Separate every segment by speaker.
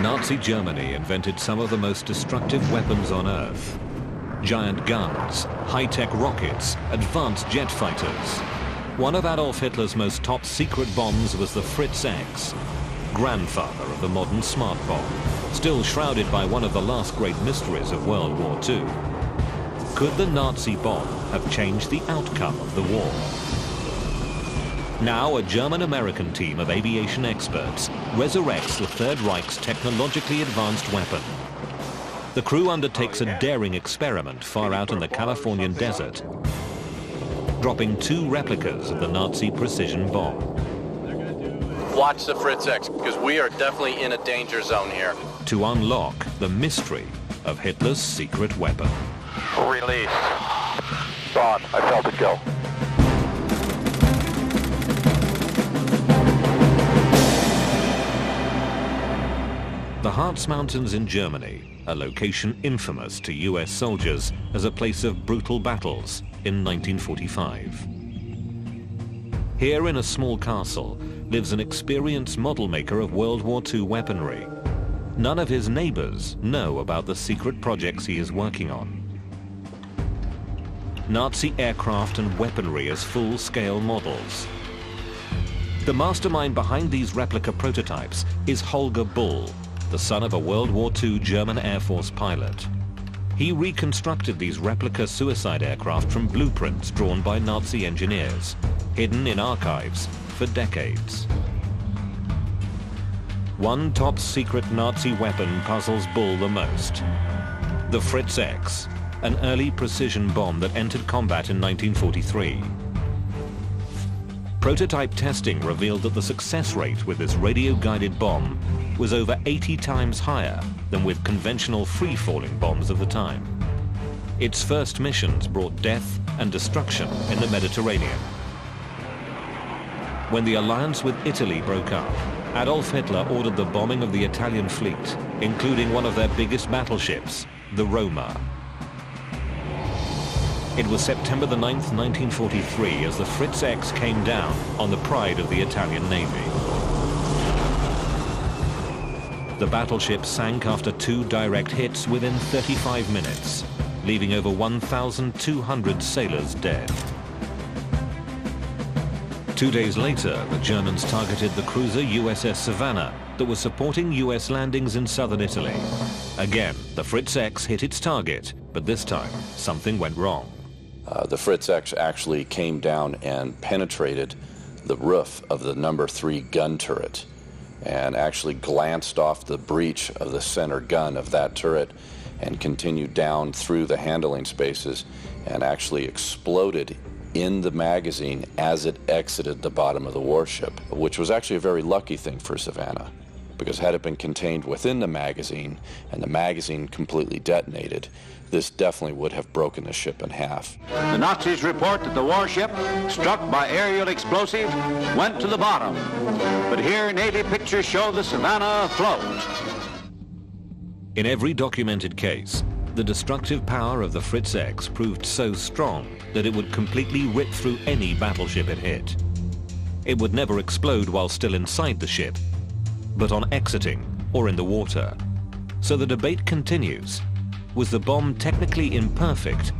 Speaker 1: Nazi Germany invented some of the most destructive weapons on Earth. Giant guns, high-tech rockets, advanced jet fighters. One of Adolf Hitler's most top-secret bombs was the Fritz X, grandfather of the modern smart bomb, still shrouded by one of the last great mysteries of World War II. Could the Nazi bomb have changed the outcome of the war? Now, a German-American team of aviation experts resurrects the Third Reich's technologically advanced weapon. The crew undertakes a daring experiment far out in the Californian desert, dropping 2 replicas of the Nazi precision bomb.
Speaker 2: Watch the Fritz X, because we are definitely in a danger zone here.
Speaker 1: To unlock the mystery of Hitler's secret weapon.
Speaker 3: Release. Gone. I felt it go.
Speaker 1: The Harz Mountains in Germany, a location infamous to US soldiers as a place of brutal battles in 1945. Here in a small castle lives an experienced model maker of World War II weaponry. None of his neighbors know about the secret projects he is working on. Nazi aircraft and weaponry as full-scale models. The mastermind behind these replica prototypes is Holger Bull, the son of a World War II German Air Force pilot. He reconstructed these replica suicide aircraft from blueprints drawn by Nazi engineers, hidden in archives for decades. One top-secret Nazi weapon puzzles Bull the most: the Fritz X, an early precision bomb that entered combat in 1943. Prototype testing revealed that the success rate with this radio-guided bomb was over 80 times higher than with conventional free-falling bombs of the time. Its first missions brought death and destruction in the Mediterranean. When the alliance with Italy broke up, Adolf Hitler ordered the bombing of the Italian fleet, including one of their biggest battleships, the Roma. It was September the 9th, 1943, as the Fritz X came down on the pride of the Italian Navy. The battleship sank after 2 direct hits within 35 minutes, leaving over 1,200 sailors dead. 2 days later, the Germans targeted the cruiser USS Savannah that was supporting US landings in southern Italy. Again, the Fritz X hit its target, but this time, something went wrong.
Speaker 2: The Fritz X actually came down and penetrated the roof of the number 3 gun turret and actually glanced off the breech of the center gun of that turret and continued down through the handling spaces and actually exploded in the magazine as it exited the bottom of the warship, which was actually a very lucky thing for Savannah, because had it been contained within the magazine and the magazine completely detonated, this definitely would have broken the ship in half.
Speaker 4: The Nazis report that the warship, struck by aerial explosive, went to the bottom. But here, Navy pictures show the Savannah afloat.
Speaker 1: In every documented case, the destructive power of the Fritz X proved so strong that it would completely rip through any battleship it hit. It would never explode while still inside the ship, but on exiting or in the water. So the debate continues. Was the bomb technically imperfect,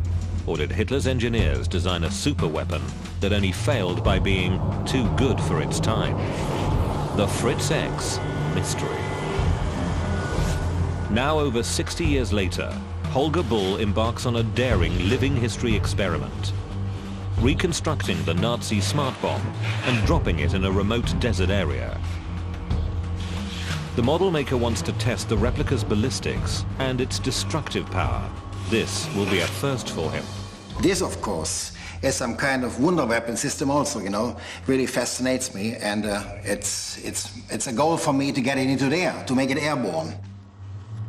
Speaker 1: or did Hitler's engineers design a superweapon that only failed by being too good for its time? The Fritz X mystery. Now, over 60 years later, Holger Bull embarks on a daring living history experiment, reconstructing the Nazi smart bomb and dropping it in a remote desert area. The model maker wants to test the replica's ballistics and its destructive power. This will be a first for him.
Speaker 5: This, of course, is some kind of wonder weapon system also, you know, really fascinates me, and it's a goal for me to get it into the air, to make it airborne.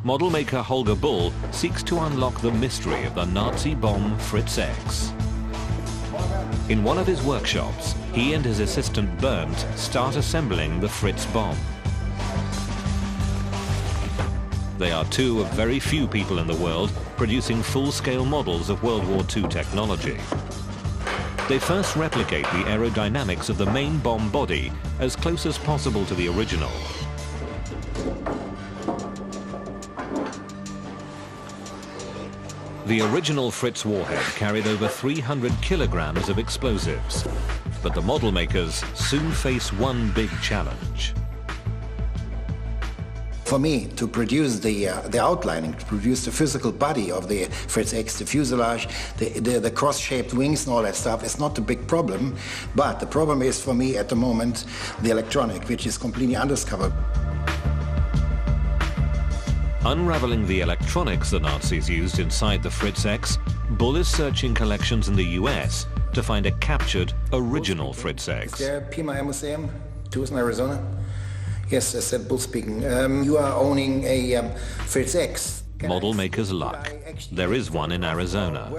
Speaker 1: Model maker Holger Bull seeks to unlock the mystery of the Nazi bomb Fritz X. In one of his workshops, he and his assistant Bernd start assembling the Fritz bomb. They are 2 of very few people in the world producing full-scale models of World War II technology. They first replicate the aerodynamics of the main bomb body as close as possible to the original. The original Fritz warhead carried over 300 kilograms of explosives, but the model makers soon face one big challenge.
Speaker 5: For me, to produce the outlining, to produce the physical body of the Fritz X, the fuselage, the cross-shaped wings and all that stuff is not the big problem. But the problem is for me at the moment, the electronic, which is completely undiscovered.
Speaker 1: Unraveling the electronics the Nazis used inside the Fritz X, Bull is searching collections in the US to find a captured original Fritz X.
Speaker 5: Is there a Phim Museum, Tucson, Arizona? Yes, I said Bull speaking. You are owning a Fritz X.
Speaker 1: Model maker's luck. There is one in Arizona.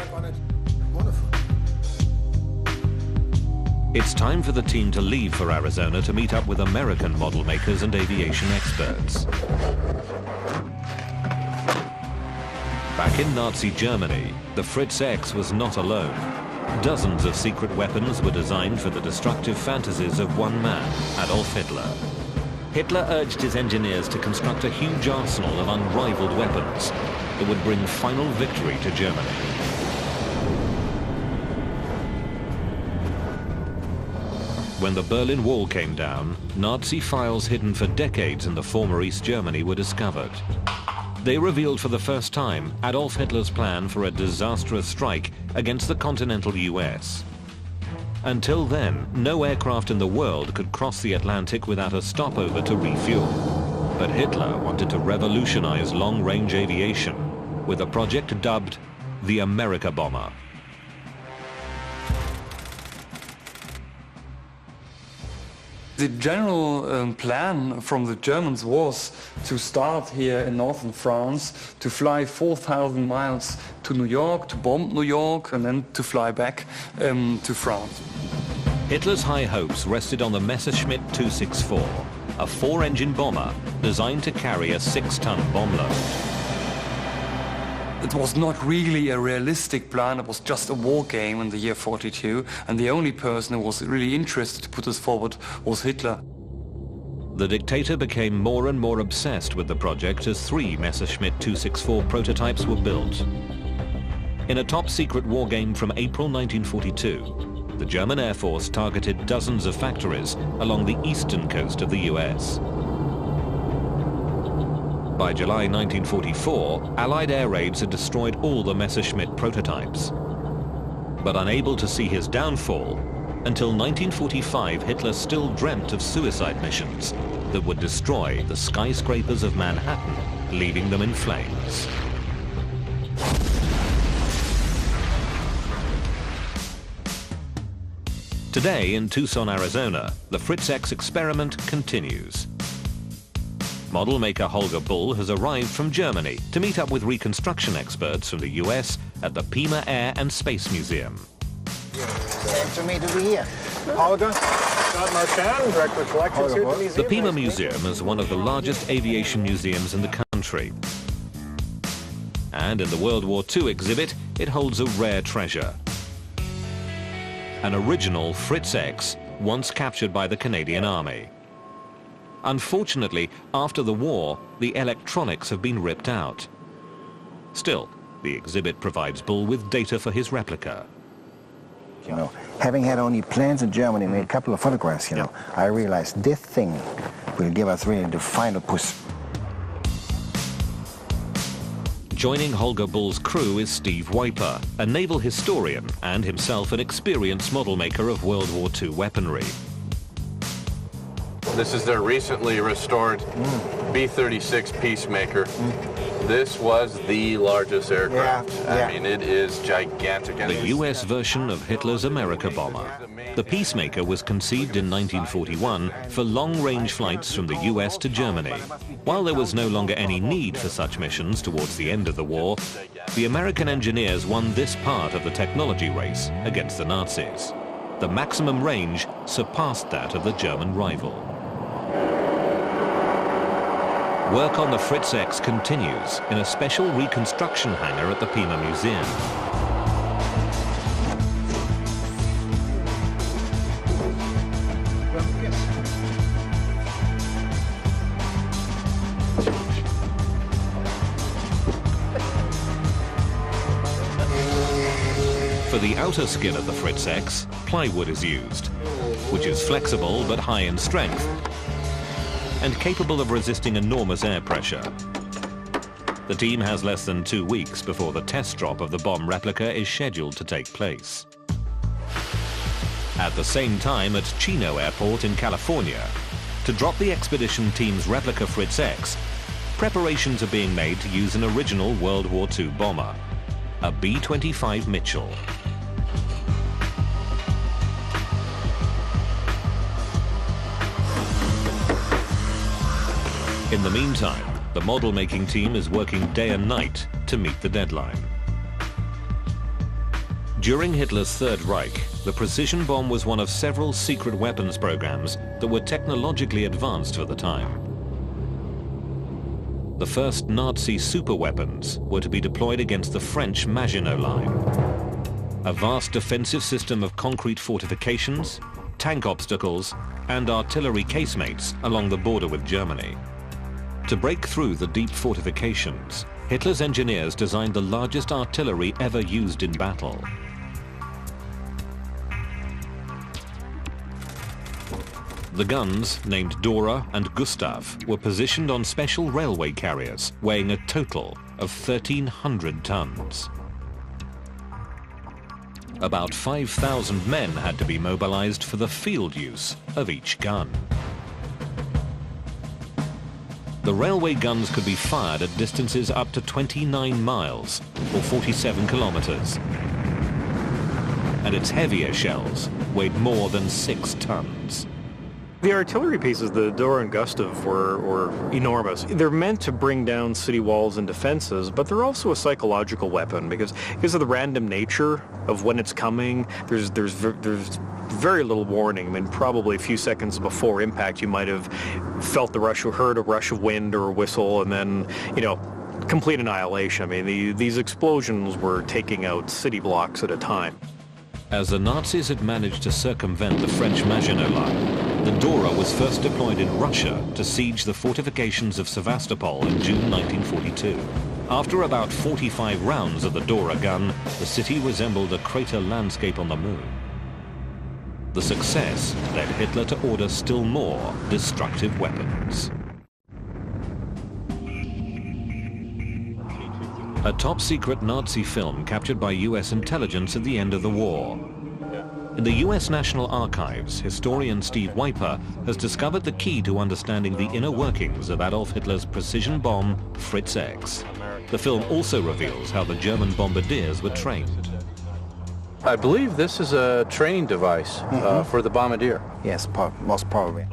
Speaker 1: It's time for the team to leave for Arizona to meet up with American model makers and aviation experts. Back in Nazi Germany, the Fritz X was not alone. Dozens of secret weapons were designed for the destructive fantasies of one man, Adolf Hitler. Hitler urged his engineers to construct a huge arsenal of unrivaled weapons that would bring final victory to Germany. When the Berlin Wall came down, Nazi files hidden for decades in the former East Germany were discovered. They revealed for the first time Adolf Hitler's plan for a disastrous strike against the continental US. Until then, no aircraft in the world could cross the Atlantic without a stopover to refuel. But Hitler wanted to revolutionize long-range aviation with a project dubbed the America Bomber.
Speaker 6: The general plan from the Germans was to start here in northern France, to fly 4,000 miles to New York, to bomb New York, and then to fly back to France.
Speaker 1: Hitler's high hopes rested on the Messerschmitt 264, a four-engine bomber designed to carry a 6-ton bomb load.
Speaker 6: It was not really a realistic plan, it was just a war game in the year 42, and the only person who was really interested to put this forward was Hitler.
Speaker 1: The dictator became more and more obsessed with the project as 3 Messerschmitt 264 prototypes were built. In a top-secret war game from April 1942, the German Air Force targeted dozens of factories along the eastern coast of the US. By July 1944, Allied air raids had destroyed all the Messerschmitt prototypes. But unable to see his downfall, until 1945 Hitler still dreamt of suicide missions that would destroy the skyscrapers of Manhattan, leaving them in flames. Today in Tucson, Arizona, the Fritz X experiment continues. Model maker Holger Bull has arrived from Germany to meet up with reconstruction experts from the US at the Pima Air and Space Museum.
Speaker 5: To me to be here.
Speaker 7: Holger, Scott Marchand, Director of Collections here at the museum.
Speaker 1: The Pima Museum is one of the largest aviation museums in the country. And in the World War II exhibit, it holds a rare treasure. An original Fritz X, once captured by the Canadian Army. Unfortunately, after the war, the electronics have been ripped out. Still, the exhibit provides Bull with data for his replica.
Speaker 5: You know, having had only plans in Germany, made a couple of photographs, you know, I realized this thing will give us really the final push.
Speaker 1: Joining Holger Bull's crew is Steve Wiper, a naval historian and himself an experienced model maker of World War II weaponry.
Speaker 3: This is their recently restored B-36 Peacemaker. This was the largest aircraft. I mean, it is gigantic.
Speaker 1: The US version of Hitler's America bomber. The Peacemaker was conceived in 1941 for long-range flights from the US to Germany. While there was no longer any need for such missions towards the end of the war, the American engineers won this part of the technology race against the Nazis. The maximum range surpassed that of the German rival. Work on the Fritz X continues in a special reconstruction hangar at the Pima Museum. For the outer skin of the Fritz X, plywood is used, which is flexible but high in strength and capable of resisting enormous air pressure. The team has less than 2 weeks before the test drop of the bomb replica is scheduled to take place. At the same time at Chino Airport in California, to drop the expedition team's replica Fritz X, preparations are being made to use an original World War II bomber, a B-25 Mitchell. In the meantime, the model-making team is working day and night to meet the deadline. During Hitler's Third Reich, the precision bomb was one of several secret weapons programs that were technologically advanced for the time. The first Nazi superweapons were to be deployed against the French Maginot Line, a vast defensive system of concrete fortifications, tank obstacles, and artillery casemates along the border with Germany. To break through the deep fortifications, Hitler's engineers designed the largest artillery ever used in battle. The guns, named Dora and Gustav, were positioned on special railway carriers, weighing a total of 1,300 tons. About 5,000 men had to be mobilized for the field use of each gun. The railway guns could be fired at distances up to 29 miles, or 47 kilometers. And its heavier shells weighed more than 6 tons.
Speaker 7: The artillery pieces, the Dora and Gustav, were enormous. They're meant to bring down city walls and defenses, but they're also a psychological weapon because of the random nature of when it's coming. There's very little warning. I mean, probably a few seconds before impact, you might have felt heard a rush of wind or a whistle, and then, complete annihilation. I mean, these explosions were taking out city blocks at a time.
Speaker 1: As the Nazis had managed to circumvent the French Maginot Line, the Dora was first deployed in Russia to siege the fortifications of Sevastopol in June 1942. After about 45 rounds of the Dora gun, the city resembled a crater landscape on the moon. The success led Hitler to order still more destructive weapons. A top-secret Nazi film captured by US intelligence at the end of the war. In the US National Archives, historian Steve Weiper has discovered the key to understanding the inner workings of Adolf Hitler's precision bomb, Fritz X. The film also reveals how the German bombardiers were trained.
Speaker 3: I believe this is a training device for the bombardier.
Speaker 5: Yes, most probably.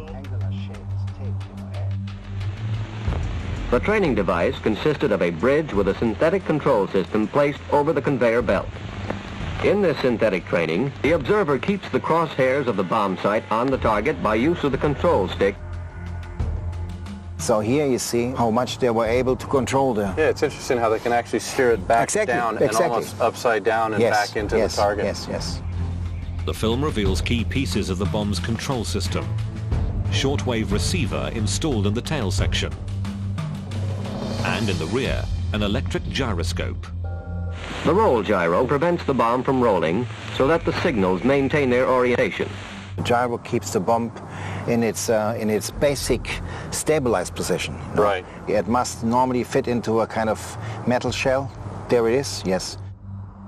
Speaker 8: The training device consisted of a bridge with a synthetic control system placed over the conveyor belt. In this synthetic training, the observer keeps the crosshairs of the bomb sight on the target by use of the control stick.
Speaker 5: So here you see how much they were able to control the...
Speaker 3: Yeah, it's interesting how they can actually steer it back down and almost upside down and back into the target.
Speaker 5: Yes.
Speaker 1: The film reveals key pieces of the bomb's control system. Shortwave receiver installed in the tail section. And in the rear, an electric gyroscope.
Speaker 8: The roll gyro prevents the bomb from rolling so that the signals maintain their orientation.
Speaker 5: The gyro keeps the bomb in its basic stabilized position.
Speaker 3: Right.
Speaker 5: It must normally fit into a kind of metal shell. There it is, yes.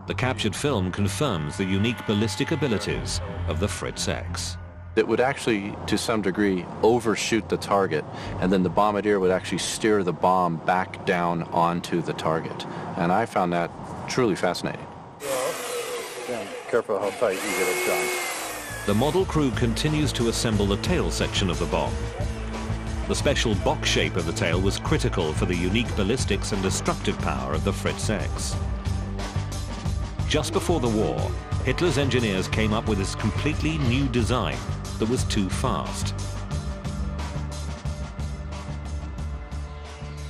Speaker 1: The captured film confirms the unique ballistic abilities of the Fritz X.
Speaker 3: It would actually, to some degree, overshoot the target, and then the bombardier would actually steer the bomb back down onto the target. And I found that truly fascinating.
Speaker 7: Yeah, careful how tight you get it, John.
Speaker 1: The model crew continues to assemble the tail section of the bomb. The special box shape of the tail was critical for the unique ballistics and destructive power of the Fritz X. Just before the war, Hitler's engineers came up with this completely new design that was too fast.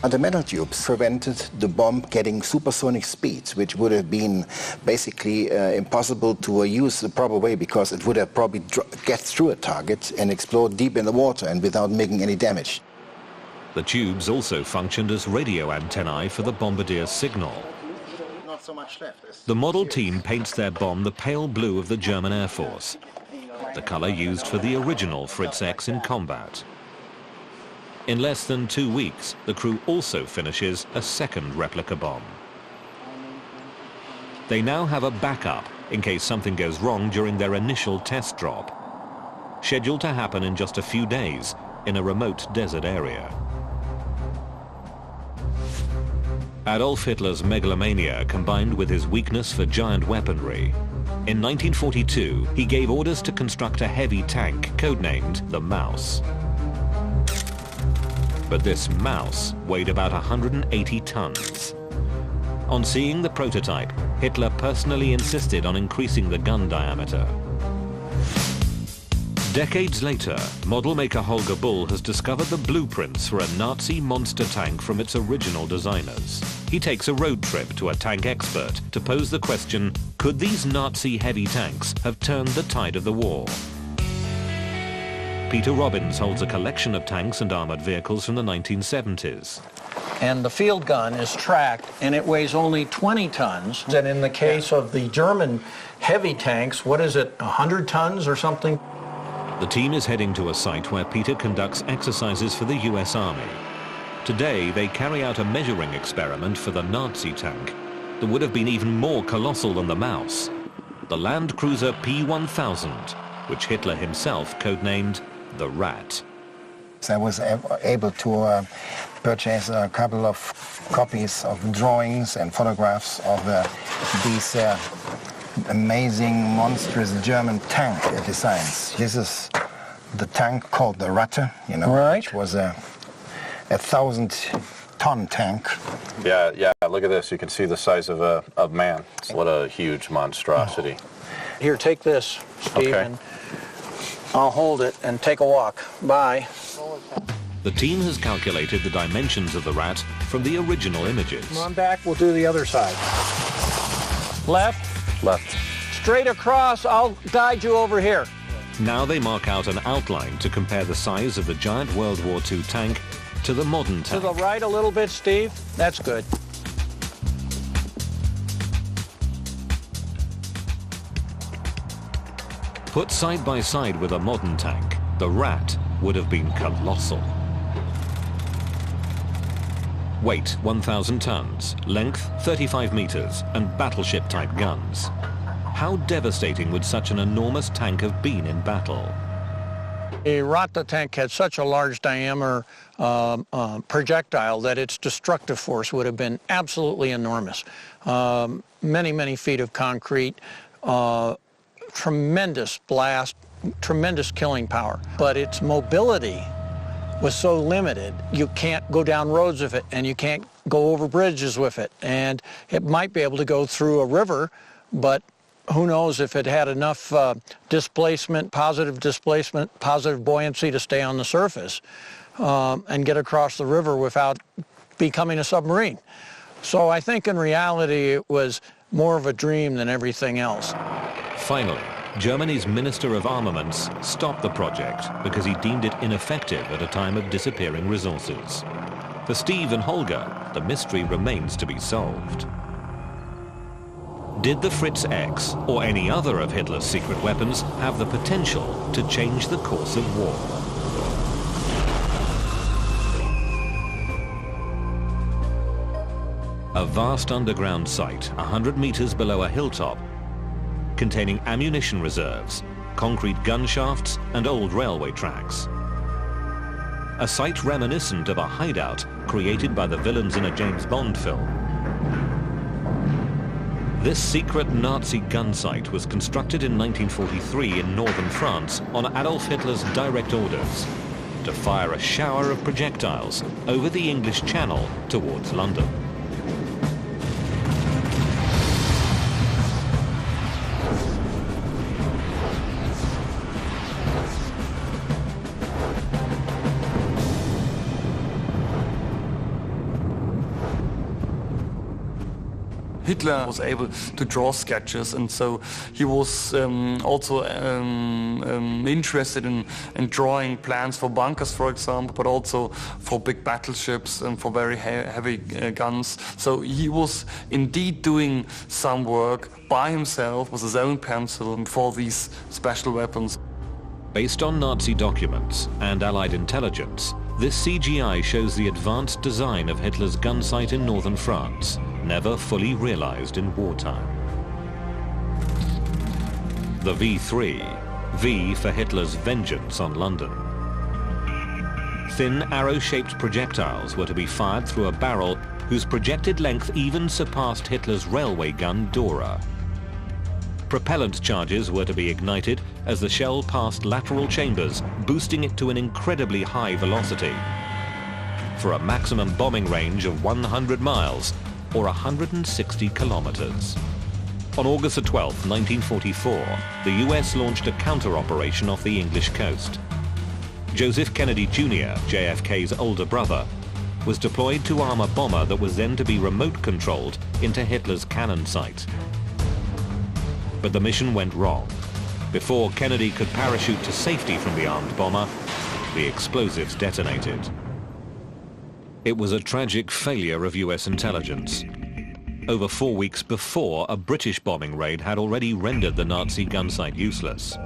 Speaker 5: The metal tubes prevented the bomb getting supersonic speeds, which would have been basically impossible to use the proper way, because it would have probably get through a target and explode deep in the water and without making any damage.
Speaker 1: The tubes also functioned as radio antennae for the bombardier's signal.
Speaker 5: not so much left.
Speaker 1: The model team paints their bomb the pale blue of the German Air Force, the color used for the original Fritz X in combat. In less than 2 weeks, the crew also finishes a second replica bomb. They now have a backup in case something goes wrong during their initial test drop, scheduled to happen in just a few days in a remote desert area. Adolf Hitler's megalomania combined with his weakness for giant weaponry. In 1942, he gave orders to construct a heavy tank codenamed the Mouse. But this Mouse weighed about 180 tons. On seeing the prototype, Hitler personally insisted on increasing the gun diameter. Decades later, model maker Holger Bull has discovered the blueprints for a Nazi monster tank from its original designers. He takes a road trip to a tank expert to pose the question, could these Nazi heavy tanks have turned the tide of the war? Peter Robbins holds a collection of tanks and armored vehicles from the 1970s.
Speaker 9: And the field gun is tracked, and it weighs only 20 tons. And in the case of the German heavy tanks, what is it, 100 tons or something?
Speaker 1: The team is heading to a site where Peter conducts exercises for the US Army. Today, they carry out a measuring experiment for the Nazi tank that would have been even more colossal than the Mouse, the Land Cruiser P-1000, which Hitler himself codenamed the Rat.
Speaker 5: I was able to purchase a couple of copies of drawings and photographs of these amazing, monstrous German tank designs. This is the tank called the Ratte, you know,
Speaker 9: right,
Speaker 5: which was a 1,000-ton tank.
Speaker 3: Yeah, look at this. You can see the size of man. What a huge monstrosity.
Speaker 9: Here, take this, Steve,
Speaker 3: Okay.
Speaker 9: and I'll hold it and take a walk. Bye.
Speaker 1: The team has calculated the dimensions of the Rat from the original images.
Speaker 9: Come on back, we'll do the other side. Left.
Speaker 3: Left.
Speaker 9: Straight across, I'll guide you over here.
Speaker 1: Now they mark out an outline to compare the size of the giant World War II tank to the modern
Speaker 9: To
Speaker 1: tank.
Speaker 9: the right a little bit, Steve. That's good.
Speaker 1: Put side by side with a modern tank, the Rat would have been colossal. Weight 1,000 tons, length 35 meters, and battleship-type guns. How devastating would such an enormous tank have been in battle?
Speaker 9: The Ratte tank had such a large diameter projectile that its destructive force would have been absolutely enormous. Many, many feet of concrete, tremendous blast, tremendous killing power. But its mobility was so limited, you can't go down roads with it, and you can't go over bridges with it. And it might be able to go through a river, but who knows if it had enough displacement, positive buoyancy to stay on the surface and get across the river without becoming a submarine. So I think in reality it was more of a dream than everything else.
Speaker 1: Finally, Germany's Minister of Armaments stopped the project because he deemed it ineffective at a time of disappearing resources. For Steve and Holger, the mystery remains to be solved. Did the Fritz X, or any other of Hitler's secret weapons, have the potential to change the course of war? A vast underground site, 100 meters below a hilltop, containing ammunition reserves, concrete gun shafts, and old railway tracks. A site reminiscent of a hideout created by the villains in a James Bond film. This secret Nazi gun site was constructed in 1943 in northern France on Adolf Hitler's direct orders to fire a shower of projectiles over the English Channel towards London.
Speaker 6: Hitler was able to draw sketches, and so he was also interested in drawing plans for bunkers, for example, but also for big battleships and for very heavy guns. So he was indeed doing some work by himself with his own pencil for these special weapons.
Speaker 1: Based on Nazi documents and Allied intelligence, this CGI shows the advanced design of Hitler's gun sight in northern France, never fully realized in wartime. The V3, V for Hitler's vengeance on London. Thin arrow-shaped projectiles were to be fired through a barrel whose projected length even surpassed Hitler's railway gun Dora. Propellant charges were to be ignited as the shell passed lateral chambers, boosting it to an incredibly high velocity, for a maximum bombing range of 100 miles, or 160 kilometers. On August 12, 1944, the US launched a counter-operation off the English coast. Joseph Kennedy Jr., JFK's older brother, was deployed to arm a bomber that was then to be remote-controlled into Hitler's cannon sight. But the mission went wrong. Before Kennedy could parachute to safety from the armed bomber, the explosives detonated. It was a tragic failure of US intelligence. Over 4 weeks before, a British bombing raid had already rendered the Nazi gun sight useless.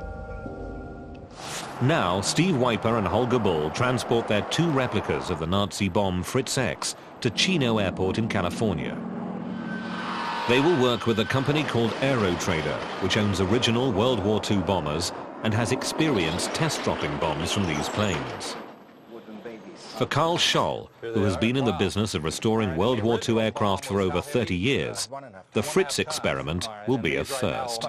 Speaker 1: Now, Steve Weiper and Holger Bull transport their 2 replicas of the Nazi bomb Fritz X to Chino Airport in California. They will work with a company called Aerotrader, which owns original World War II bombers and has experience test-dropping bombs from these planes. For Carl Scholl, who has been in the business of restoring World War II aircraft for over 30 years, the Fritz experiment will be a first.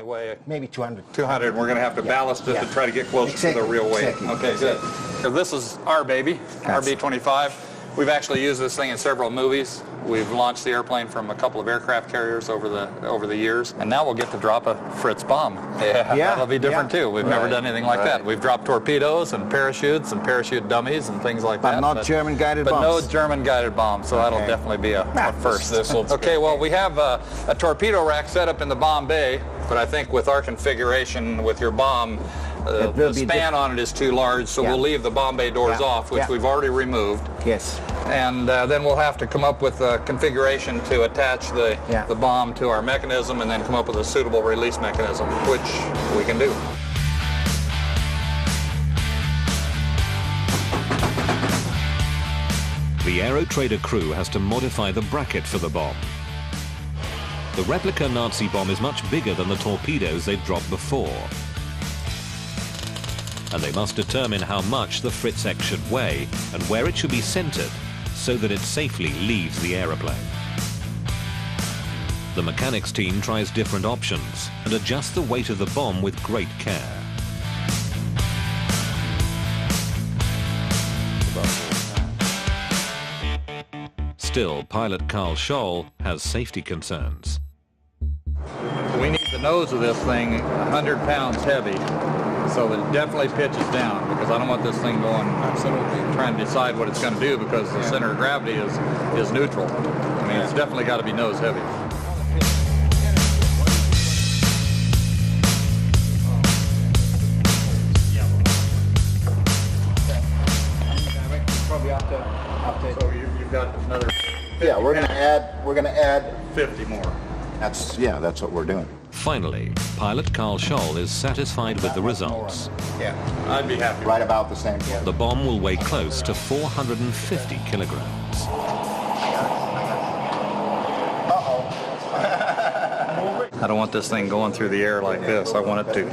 Speaker 10: Maybe 200. 200, we're going to have to ballast it to try to get closer to the real weight. Okay, good. So this is our baby, RB-25. We've actually used this thing in several movies. We've launched the airplane from a couple of aircraft carriers over the years, and now we'll get to drop a Fritz bomb. Yeah, that'll be different too. We've never done anything like that. We've dropped torpedoes and parachutes and parachute dummies and things like that.
Speaker 5: But not German-guided bombs.
Speaker 10: But no German-guided bombs, so that'll definitely be a first. Okay, well, we have a torpedo rack set up in the bomb bay, but I think with our configuration with your bomb, the span on it is too large, so we'll leave the bomb bay doors off, which we've already removed.
Speaker 5: Yes.
Speaker 10: And then we'll have to come up with a configuration to attach the bomb to our mechanism and then come up with a suitable release mechanism, which we can do.
Speaker 1: The Aerotrader crew has to modify the bracket for the bomb. The replica Nazi bomb is much bigger than the torpedoes they've dropped before. And they must determine how much the Fritz X should weigh and where it should be centered so that it safely leaves the aeroplane. The mechanics team tries different options and adjusts the weight of the bomb with great care. Still, pilot Carl Scholl has safety concerns.
Speaker 10: We need the nose of this thing 100 pounds heavy, so that it definitely pitches down, because I don't want this thing going trying to decide what it's going to do, because the center of gravity is neutral. I mean, it's definitely got to be nose heavy. So you've got another 50.
Speaker 5: Yeah, we're going to add
Speaker 10: 50 more.
Speaker 5: That's what we're doing.
Speaker 1: Finally, pilot Carl Scholl is satisfied with the results.
Speaker 10: Yeah, I'd be happy.
Speaker 5: Right about the same.
Speaker 1: The bomb will weigh close to 450 kilograms.
Speaker 10: I don't want this thing going through the air like this. I want it to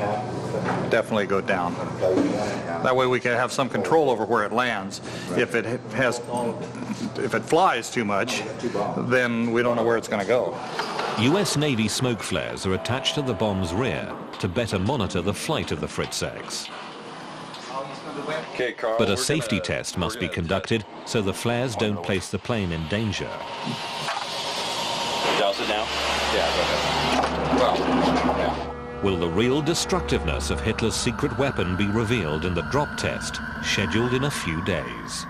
Speaker 10: definitely go down. That way we can have some control over where it lands. If it flies too much, then we don't know where it's going to go.
Speaker 1: US Navy smoke flares are attached to the bomb's rear to better monitor the flight of the Fritz X.
Speaker 10: Okay, Carl,
Speaker 1: But a safety test must be conducted so the flares don't place the plane in danger.
Speaker 11: Douse it now?
Speaker 10: Yeah, go ahead. Well, yeah.
Speaker 1: Will the real destructiveness of Hitler's secret weapon be revealed in the drop test, scheduled in a few days?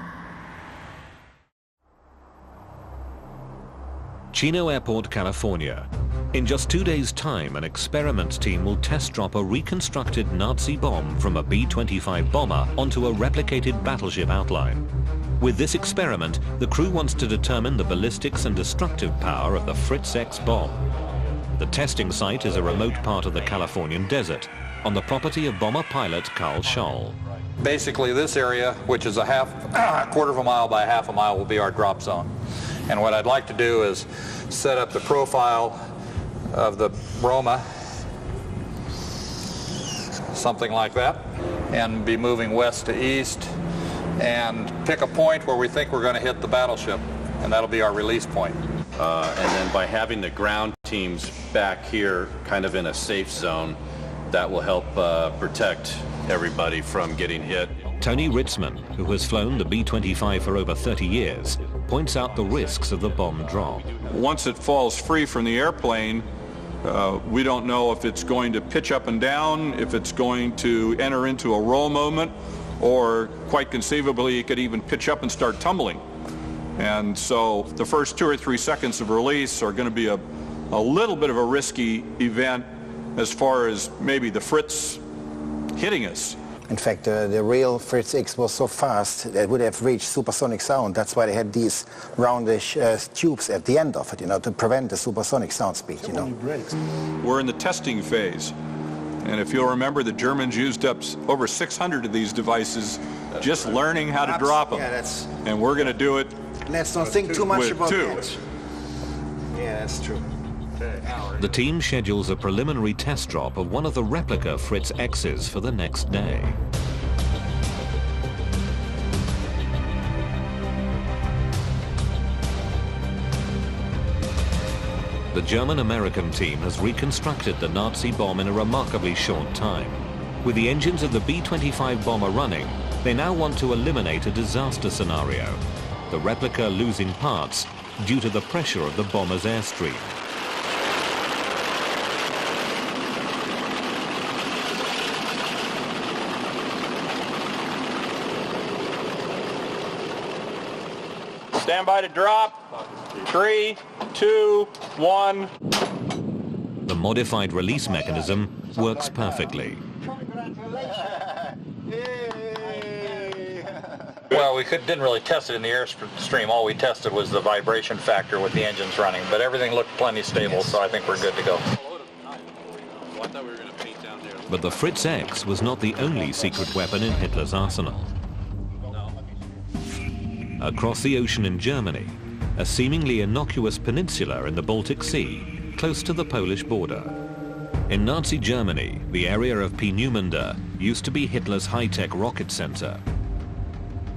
Speaker 1: Chino Airport, California. In just 2 days' time, an experiments team will test drop a reconstructed Nazi bomb from a B-25 bomber onto a replicated battleship outline. With this experiment, the crew wants to determine the ballistics and destructive power of the Fritz X bomb. The testing site is a remote part of the Californian desert, on the property of bomber pilot Carl Scholl.
Speaker 10: Basically, this area, which is a quarter of a mile by half a mile, will be our drop zone. And what I'd like to do is set up the profile of the Roma, something like that, and be moving west to east, and pick a point where we think we're going to hit the battleship, and that'll be our release point.
Speaker 2: And then by having the ground teams back here kind of in a safe zone, that will help protect everybody from getting hit.
Speaker 1: Tony Ritzman, who has flown the B-25 for over 30 years, points out the risks of the bomb drop.
Speaker 11: Once it falls free from the airplane, we don't know if it's going to pitch up and down, if it's going to enter into a roll movement, or quite conceivably it could even pitch up and start tumbling. And so the first 2 or 3 seconds of release are going to be a little bit of a risky event as far as maybe the Fritz hitting us.
Speaker 5: In fact, the real Fritz X was so fast that it would have reached supersonic sound. That's why they had these roundish tubes at the end of it, to prevent the supersonic sound speed,
Speaker 11: We're in the testing phase. And if you'll remember, the Germans used up over 600 of these devices just learning how to drop them.
Speaker 5: Yeah,
Speaker 11: and we're going to do it.
Speaker 5: Let's not think too much about
Speaker 11: two.
Speaker 5: that. Yeah, that's true.
Speaker 1: The team schedules a preliminary test drop of one of the replica Fritz X's for the next day. The German-American team has reconstructed the Nazi bomb in a remarkably short time. With the engines of the B-25 bomber running, they now want to eliminate a disaster scenario, the replica losing parts due to the pressure of the bomber's airstream.
Speaker 11: Stand by to drop. 3, 2, 1.
Speaker 1: The modified release mechanism works perfectly.
Speaker 10: Well, we didn't really test it in the airstream. All we tested was the vibration factor with the engines running, but everything looked plenty stable, so I think we're good to go.
Speaker 1: But the Fritz X was not the only secret weapon in Hitler's arsenal. Across the ocean in Germany, a seemingly innocuous peninsula in the Baltic Sea, close to the Polish border. In Nazi Germany, the area of Peenemünde used to be Hitler's high-tech rocket center.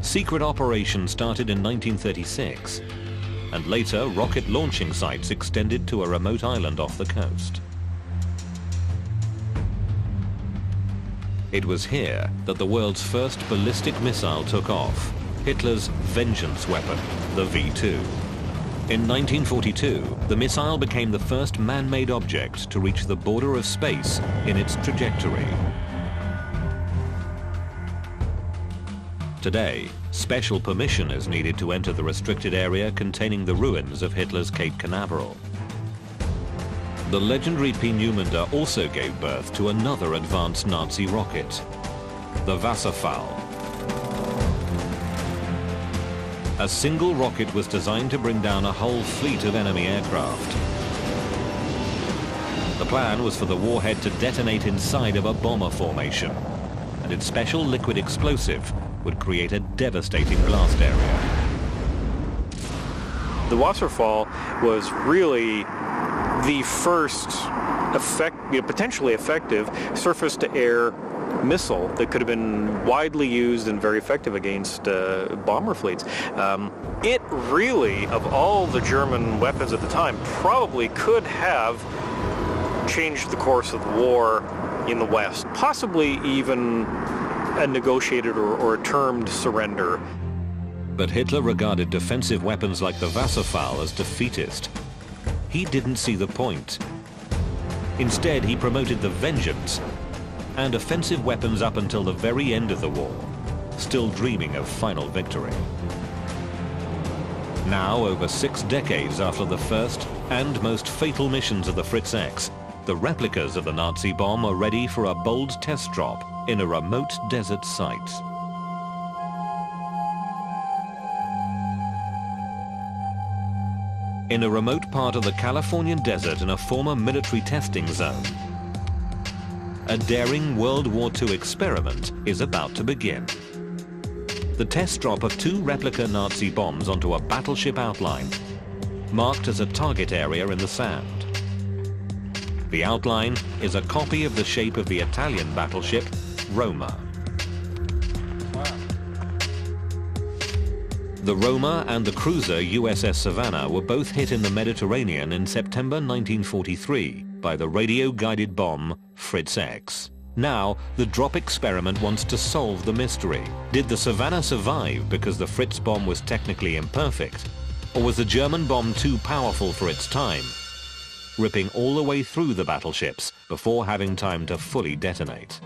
Speaker 1: Secret operations started in 1936, and later rocket launching sites extended to a remote island off the coast. It was here that the world's first ballistic missile took off, Hitler's vengeance weapon, the V2. In 1942, the missile became the first man-made object to reach the border of space in its trajectory. Today, special permission is needed to enter the restricted area containing the ruins of Hitler's Cape Canaveral. The legendary Peenemünde also gave birth to another advanced Nazi rocket, the Wasserfall. A single rocket was designed to bring down a whole fleet of enemy aircraft. The plan was for the warhead to detonate inside of a bomber formation, and its special liquid explosive would create a devastating blast area.
Speaker 7: The Wasserfall was really the first potentially effective surface-to-air missile that could have been widely used and very effective against bomber fleets. It really, of all the German weapons at the time, probably could have changed the course of the war in the West, possibly even a negotiated or a termed surrender.
Speaker 1: But Hitler regarded defensive weapons like the Wasserfall as defeatist. He didn't see the point. Instead, he promoted the vengeance and offensive weapons up until the very end of the war, still dreaming of final victory. Now, over 6 decades after the first and most fatal missions of the Fritz X, the replicas of the Nazi bomb are ready for a bold test drop in a remote desert site. In a remote part of the Californian desert in a former military testing zone, a daring World War II experiment is about to begin. The test drop of 2 replica Nazi bombs onto a battleship outline, marked as a target area in the sand. The outline is a copy of the shape of the Italian battleship Roma. The Roma and the cruiser USS Savannah were both hit in the Mediterranean in September 1943 by the radio-guided bomb Fritz X. Now, the drop experiment wants to solve the mystery. Did the Savannah survive because the Fritz bomb was technically imperfect? Or was the German bomb too powerful for its time, ripping all the way through the battleships before having time to fully detonate?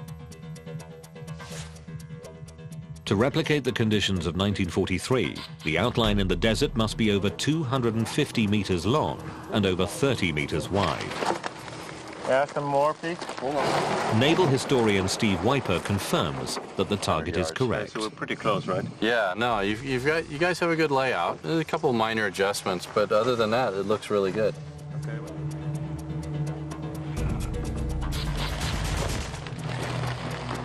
Speaker 1: To replicate the conditions of 1943, the outline in the desert must be over 250 meters long and over 30 meters wide.
Speaker 12: Ask them more, please. Hold on.
Speaker 1: Naval historian Steve Wiper confirms that the target is correct.
Speaker 12: So we're pretty close, right?
Speaker 3: Yeah, no, you guys have a good layout. There's a couple of minor adjustments, but other than that, it looks really good.
Speaker 12: Okay.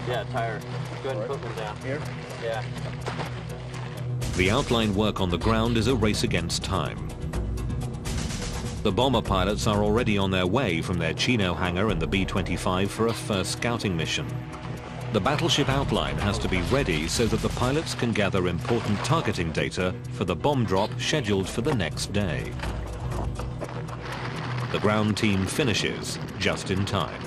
Speaker 13: Yeah, tire. Go ahead and put them down.
Speaker 12: Here?
Speaker 13: Yeah.
Speaker 1: The outline work on the ground is a race against time. The bomber pilots are already on their way from their Chino hangar in the B-25 for a first scouting mission. The battleship outline has to be ready so that the pilots can gather important targeting data for the bomb drop scheduled for the next day. The ground team finishes just in time.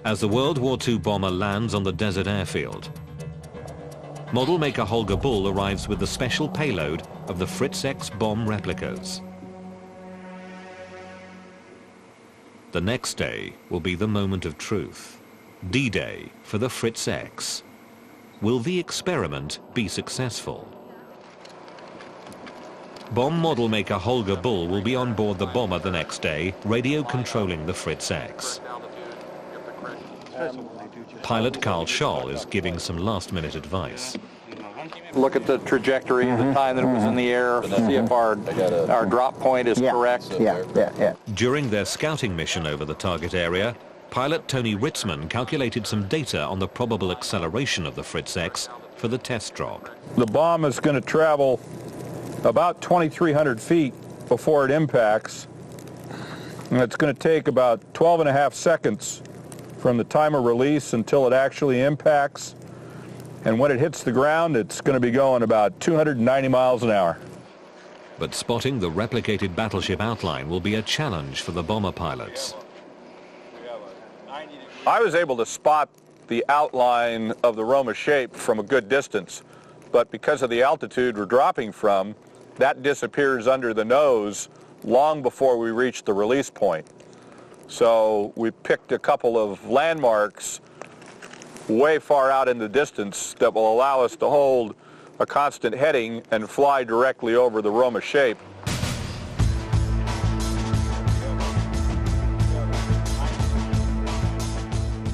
Speaker 1: As the World War II bomber lands on the desert airfield, model maker Holger Bull arrives with the special payload of the Fritz X bomb replicas. The next day will be the moment of truth, D-Day for the Fritz X. Will the experiment be successful? Bomb model maker Holger Bull will be on board the bomber the next day, radio controlling the Fritz X. Pilot Carl Scholl is giving some last-minute advice.
Speaker 10: Look at the trajectory, the time that it was in the air, see if our drop point is correct.
Speaker 5: Yeah.
Speaker 1: During their scouting mission over the target area, pilot Tony Ritzman calculated some data on the probable acceleration of the Fritz X for the test drop.
Speaker 11: The bomb is going to travel about 2,300 feet before it impacts, and it's going to take about 12.5 seconds from the time of release until it actually impacts. And when it hits the ground, it's going to be going about 290 miles an hour.
Speaker 1: But spotting the replicated battleship outline will be a challenge for the bomber pilots.
Speaker 11: I was able to spot the outline of the Roma shape from a good distance, but because of the altitude we're dropping from, that disappears under the nose long before we reach the release point. So we picked a couple of landmarks way far out in the distance that will allow us to hold a constant heading and fly directly over the Roma shape.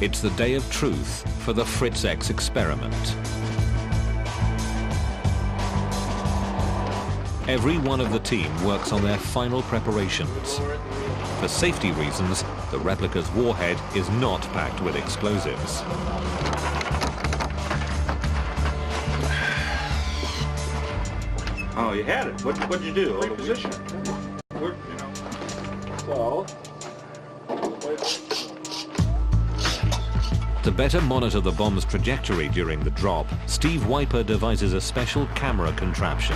Speaker 1: It's the day of truth for the Fritz X experiment. Every one of the team works on their final preparations. For safety reasons, the replica's warhead is not packed with explosives.
Speaker 12: Oh, you had it. What'd you do? Reposition.
Speaker 1: To better monitor the bomb's trajectory during the drop, Steve Wiper devises a special camera contraption.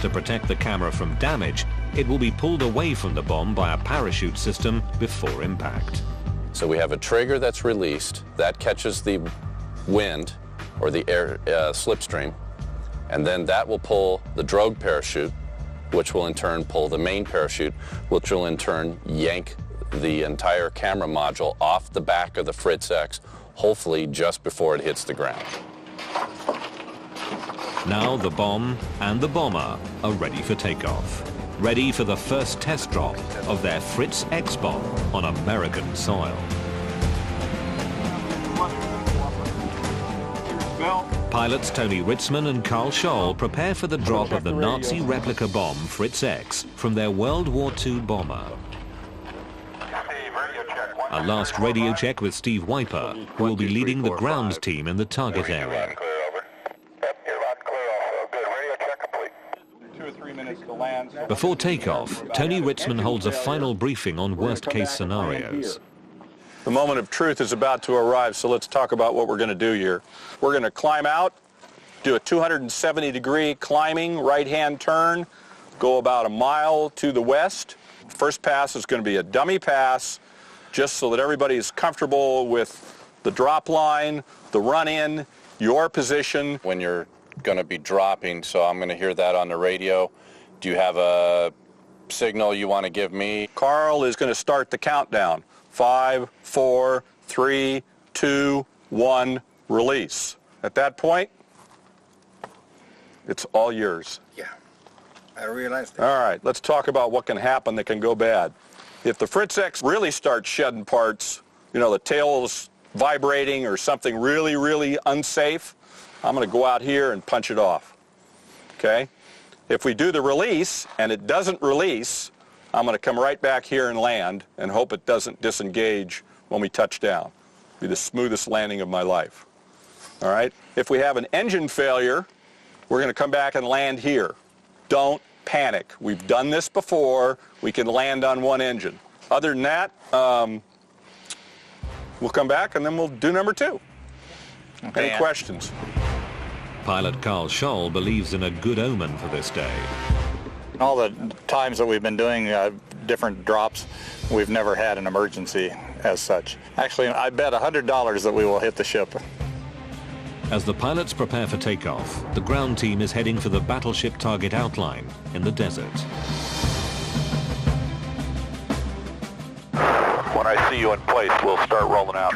Speaker 1: To protect the camera from damage, it will be pulled away from the bomb by a parachute system before impact.
Speaker 2: So we have a trigger that's released, that catches the wind or the air slipstream, and then that will pull the drogue parachute, which will in turn pull the main parachute, which will in turn yank the entire camera module off the back of the Fritz X, hopefully just before it hits the ground.
Speaker 1: Now the bomb and the bomber are ready for takeoff. Ready for the first test drop of their Fritz X bomb on American soil. Pilots Tony Ritzman and Carl Scholl prepare for the drop of the Nazi replica bomb Fritz X from their World War II bomber. A last radio check with Steve Wiper, who will be leading the ground team in the target area. Before takeoff, Tony Ritzman holds a final briefing on worst-case scenarios.
Speaker 11: The moment of truth is about to arrive, so let's talk about what we're going to do here. We're going to climb out, do a 270-degree climbing right-hand turn, go about a mile to the west. First pass is going to be a dummy pass, just so that everybody is comfortable with the drop line, the run-in, your position.
Speaker 2: When you're going to be dropping, so I'm going to hear that on the radio. Do you have a signal you want to give me?
Speaker 11: Carl is going to start the countdown. 5, 4, 3, 2, 1, release. At that point, it's all yours.
Speaker 5: Yeah, I realized that.
Speaker 11: All right, let's talk about what can happen that can go bad. If the Fritz X really starts shedding parts, you know, the tail's vibrating or something really, really unsafe, I'm going to go out here and punch it off. Okay? If we do the release and it doesn't release, I'm going to come right back here and land and hope it doesn't disengage when we touch down. It'll be the smoothest landing of my life. All right? If we have an engine failure, we're going to come back and land here. Don't panic. We've done this before. We can land on one engine. Other than that, we'll come back and then we'll do number 2. Okay. Any questions?
Speaker 1: Pilot Carl Scholl believes in a good omen for this day.
Speaker 10: All the times that we've been doing different drops, we've never had an emergency as such. Actually, I bet $100 that we will hit the ship.
Speaker 1: As the pilots prepare for takeoff, the ground team is heading for the battleship target outline in the desert.
Speaker 11: When I see you in place, we'll start rolling out.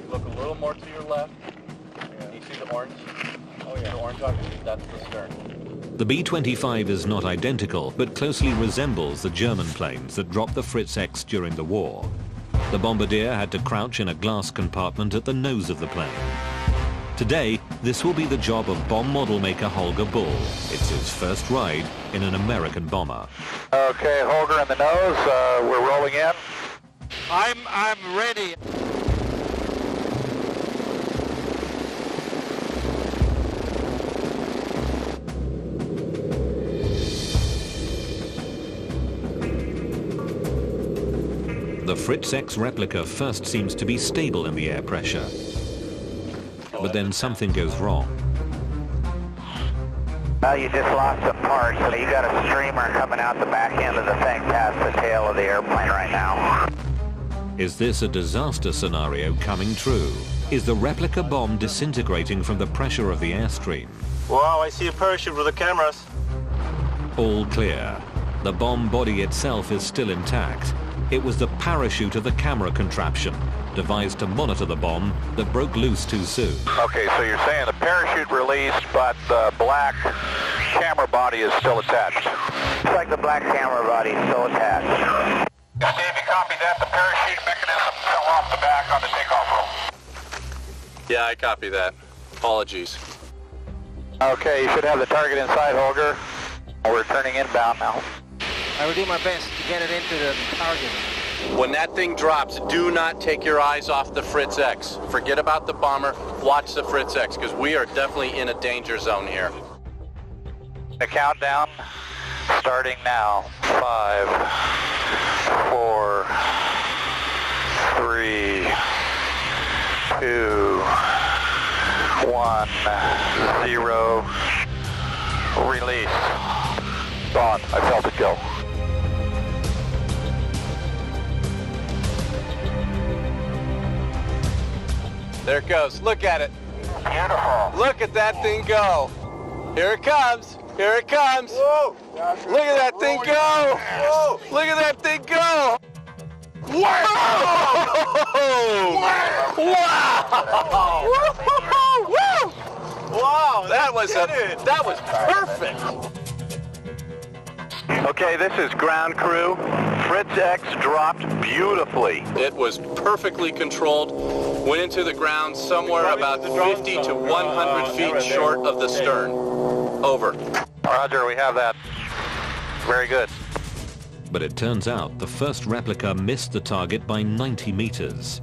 Speaker 13: Look a little more to your left. You see the orange? Oh yeah, the orange that's the stern.
Speaker 1: The B-25 is not identical, but closely resembles the German planes that dropped the Fritz X during the war. The bombardier had to crouch in a glass compartment at the nose of the plane. Today, this will be the job of bomb model maker Holger Bull. It's his first ride in an American bomber.
Speaker 11: Okay, Holger in the nose. We're rolling in.
Speaker 12: I'm ready.
Speaker 1: The Fritz X replica first seems to be stable in the air pressure. But then something goes wrong.
Speaker 14: Well, you just lost some parts, so you got a streamer coming out the back end of the thing past the tail of the airplane right now.
Speaker 1: Is this a disaster scenario coming true? Is the replica bomb disintegrating from the pressure of the airstream?
Speaker 12: Wow, I see a parachute with the cameras.
Speaker 1: All clear. The bomb body itself is still intact. It was the parachute of the camera contraption, devised to monitor the bomb, that broke loose too soon.
Speaker 11: Okay, so you're saying the parachute released, but the black camera body is still attached.
Speaker 14: Looks like the black camera body is still attached.
Speaker 11: Steve, you copy that? The parachute mechanism fell off the back on the takeoff roll.
Speaker 3: Yeah, I copy that. Apologies.
Speaker 14: Okay, you should have the target inside, Holger. We're turning inbound now.
Speaker 13: I will do my best to get it into the target.
Speaker 3: When that thing drops, do not take your eyes off the Fritz X. Forget about the bomber, watch the Fritz X, because we are definitely in a danger zone here.
Speaker 14: The countdown starting now. 5, 4, 3, 2, 1, 0. Release.
Speaker 11: Gone. I felt it go.
Speaker 3: There it goes. Look at it.
Speaker 14: Beautiful.
Speaker 3: Look at that thing go. Here it comes. Here it comes.
Speaker 12: Whoa!
Speaker 3: Look at that thing go.
Speaker 12: Whoa!
Speaker 3: Look at that thing go.
Speaker 12: Wow!
Speaker 3: Wow!
Speaker 12: Wow!
Speaker 3: That was perfect.
Speaker 14: Okay, this is ground crew. Fritz X dropped beautifully.
Speaker 3: It was perfectly controlled. Went into the ground somewhere about 50 to 100 feet short of the stern. Over.
Speaker 14: Roger, we have that. Very good.
Speaker 1: But it turns out the first replica missed the target by 90 meters.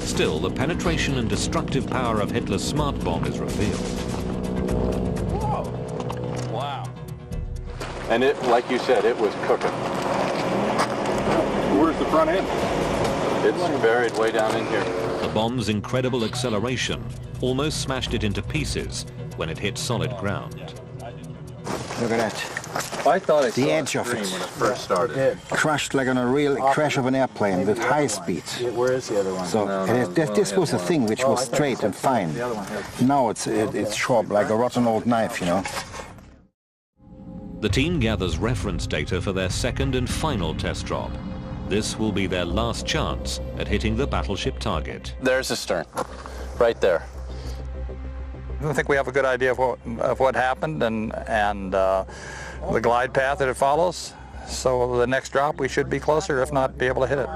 Speaker 1: Still, the penetration and destructive power of Hitler's smart bomb is revealed.
Speaker 3: Wow. And it, like you said, it was cooking.
Speaker 11: Where's the front end?
Speaker 3: It's buried way down in here.
Speaker 1: The bomb's incredible acceleration almost smashed it into pieces when it hit solid ground.
Speaker 5: Look at that.
Speaker 3: I thought
Speaker 5: The edge of it.
Speaker 3: when it first started.
Speaker 5: Crushed like on a real crash of an airplane with high speed.
Speaker 12: Where is the other one?
Speaker 5: So this was the thing which was straight and fine. Now it's sharp like a rotten old knife, you know.
Speaker 1: The team gathers reference data for their second and final test drop. This will be their last chance at hitting the battleship target.
Speaker 3: There's the stern, right there.
Speaker 10: I think we have a good idea of what happened and the glide path that it follows. So the next drop we should be closer, if not be able to hit it.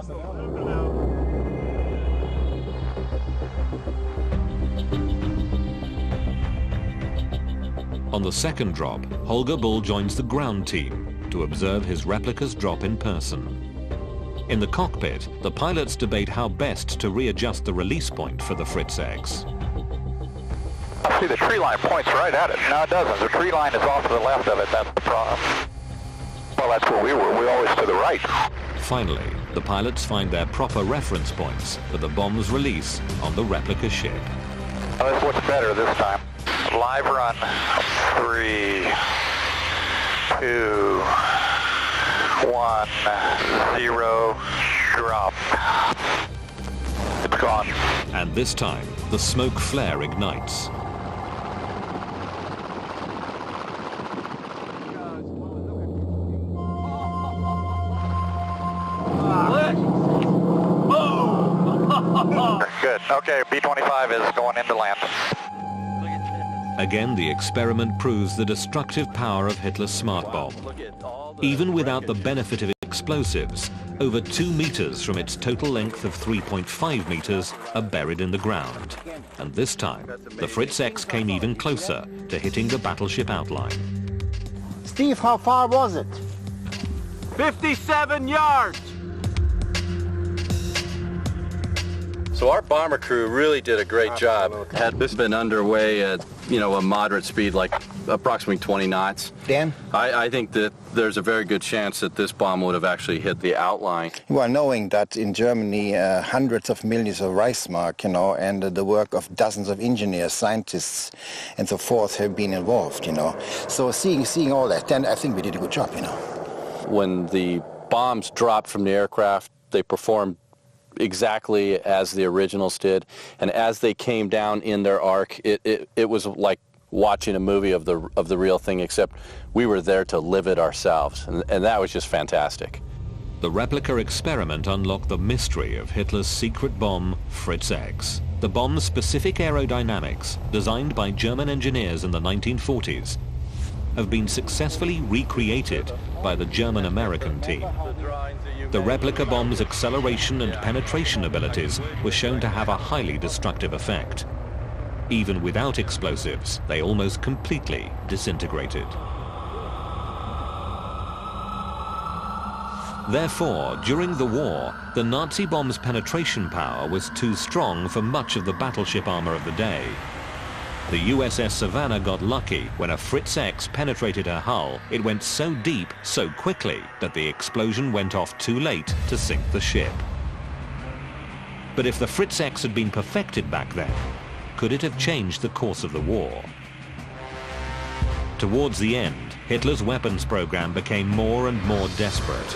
Speaker 1: On the second drop, Holger Bull joins the ground team to observe his replica's drop in person. In the cockpit, the pilots debate how best to readjust the release point for the Fritz X.
Speaker 14: See, the tree line points right at it. No, it doesn't. The tree line is off to the left of it. That's the problem. Well, that's where we were. We're always to the right.
Speaker 1: Finally, the pilots find their proper reference points for the bomb's release on the replica ship.
Speaker 14: Well, this looks better this time. Live run. 3, 2, 1, 0, drop. It's gone.
Speaker 1: And this time, the smoke flare ignites.
Speaker 14: Good. Okay, B-25 is going into land.
Speaker 1: Again, the experiment proves the destructive power of Hitler's smart bomb. Even without the benefit of explosives, over 2 meters from its total length of 3.5 meters are buried in the ground. And this time, the Fritz X came even closer to hitting the battleship outline.
Speaker 12: Steve, how far was it?
Speaker 3: 57 yards! So our bomber crew really did a great job. Had this been underway at, a moderate speed, like approximately 20 knots.
Speaker 5: Dan?
Speaker 3: I think that there's a very good chance that this bomb would have actually hit the outline.
Speaker 5: Well, knowing that in Germany hundreds of millions of Reichsmark, and the work of dozens of engineers, scientists, and so forth have been involved, So seeing all that, then I think we did a good job,
Speaker 3: When the bombs dropped from the aircraft, they performed exactly as the originals did, and as they came down in their arc, it was like watching a movie of the real thing, except we were there to live it ourselves, and that was just fantastic.
Speaker 1: The replica experiment unlocked the mystery of Hitler's secret bomb, Fritz X. The bomb's specific aerodynamics, designed by German engineers in the 1940s, have been successfully recreated by the German-American team. The replica bomb's acceleration and penetration abilities were shown to have a highly destructive effect. Even without explosives, they almost completely disintegrated. Therefore, during the war, the Nazi bomb's penetration power was too strong for much of the battleship armor of the day. The USS Savannah got lucky when a Fritz X penetrated her hull. It went so deep, so quickly, that the explosion went off too late to sink the ship. But if the Fritz X had been perfected back then, could it have changed the course of the war? Towards the end, Hitler's weapons program became more and more desperate.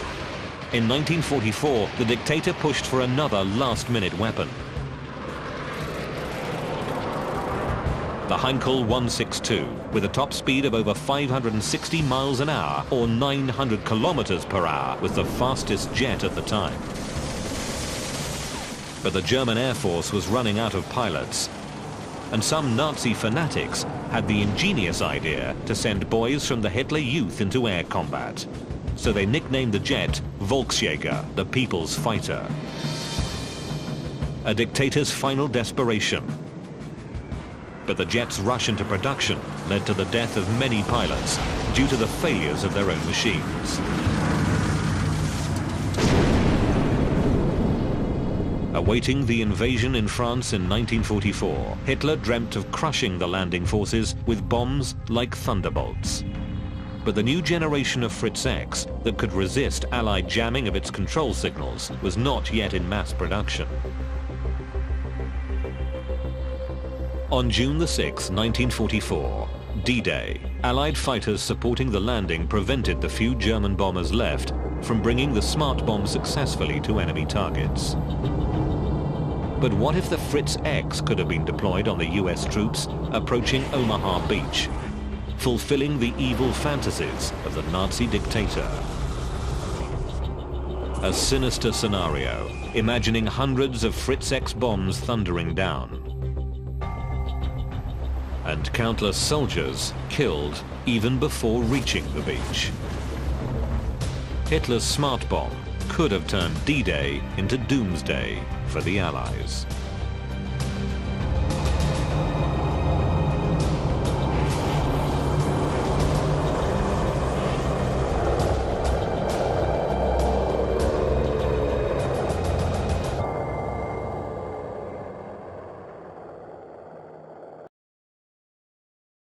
Speaker 1: In 1944, the dictator pushed for another last-minute weapon. the Heinkel 162, with a top speed of over 560 miles an hour or 900 kilometers per hour, was the fastest jet at the time. But the German Air Force was running out of pilots, and some Nazi fanatics had the ingenious idea to send boys from the Hitler Youth into air combat. So they nicknamed the jet Volksjäger, the People's Fighter. A dictator's final desperation. But the jet's rush into production led to the death of many pilots due to the failures of their own machines. Awaiting the invasion in France in 1944, Hitler dreamt of crushing the landing forces with bombs like thunderbolts. But the new generation of Fritz X that could resist Allied jamming of its control signals was not yet in mass production. On June the 6th, 1944, D-Day, Allied fighters supporting the landing prevented the few German bombers left from bringing the smart bomb successfully to enemy targets. But what if the Fritz X could have been deployed on the US troops approaching Omaha Beach, fulfilling the evil fantasies of the Nazi dictator? A sinister scenario, imagining hundreds of Fritz X bombs thundering down, and countless soldiers killed even before reaching the beach. Hitler's smart bomb could have turned D-Day into doomsday for the Allies.